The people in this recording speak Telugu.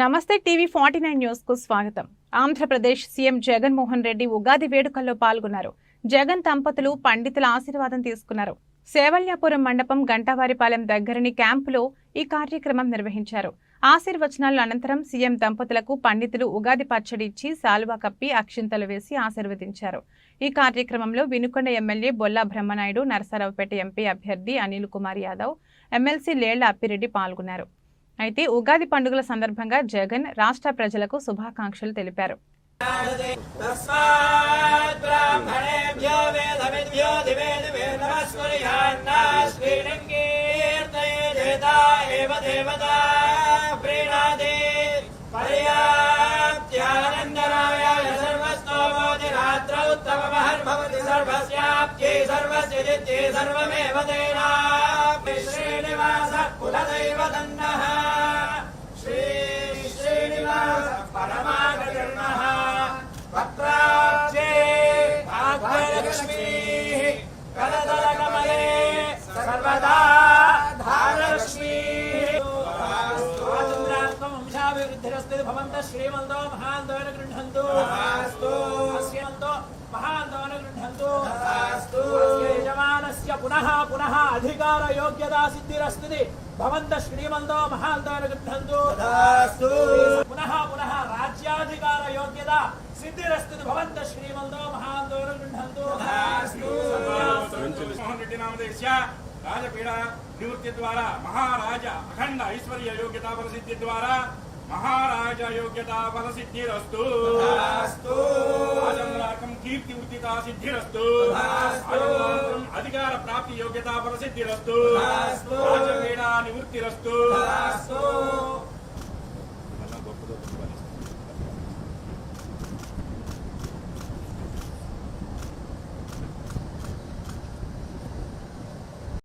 నమస్తే టీవీ 49 న్యూస్ కు స్వాగతం. ఆంధ్రప్రదేశ్ సీఎం జగన్మోహన్ రెడ్డి ఉగాది వేడుకల్లో పాల్గొన్నారు. జగన్ దంపతులు పండితుల ఆశీర్వాదం తీసుకున్నారు. సేవల్యాపురం మండపం గంటావారిపాలెం దగ్గరని క్యాంపులో ఈ కార్యక్రమం నిర్వహించారు. ఆశీర్వచనాల అనంతరం సీఎం దంపతులకు పండితులు ఉగాది పచ్చడి ఇచ్చి శాలువా కప్పి అక్షింతలు వేసి ఆశీర్వదించారు. ఈ కార్యక్రమంలో వినుకొండ ఎమ్మెల్యే బొల్లా బ్రహ్మనాయుడు, నరసరావుపేట ఎంపీ అభ్యర్థి అనిల్ కుమార్ యాదవ్, ఎమ్మెల్సీ లేళ్ల అప్పిరెడ్డి పాల్గొన్నారు. అయితే ఉగాది పండుగల సందర్భంగా జగన్ రాష్ట్ర ప్రజలకు శుభాకాంక్షలు తెలిపారు. पुनः पुनः अधिकार योग्यता सिद्धिरस्तुति भवन्तः श्रीमन्तो महान्तोन गृह्णन्तु पुनः पुनः राज्याधिकार योग्यता सिद्धिरस्तुति भवन्तः श्रीमन्तो महान्तोन गृह्णन्तु मोहन रेड्डी नामधेयस्य राजपीड़ा निवृत्ति द्वारा महाराज अखंड ऐश्वर्य योग्यता प्रसिद्धि द्वारा महाराज योग्यता फल सिद्धिरस्तु आजन्मलाकं कीर्ति उर्जिता सिद्धिरस्तु अधिकार प्राप्ति योग्यता फल सिद्धिरस्तु राजपीड़ा निवृत्तिरस्तु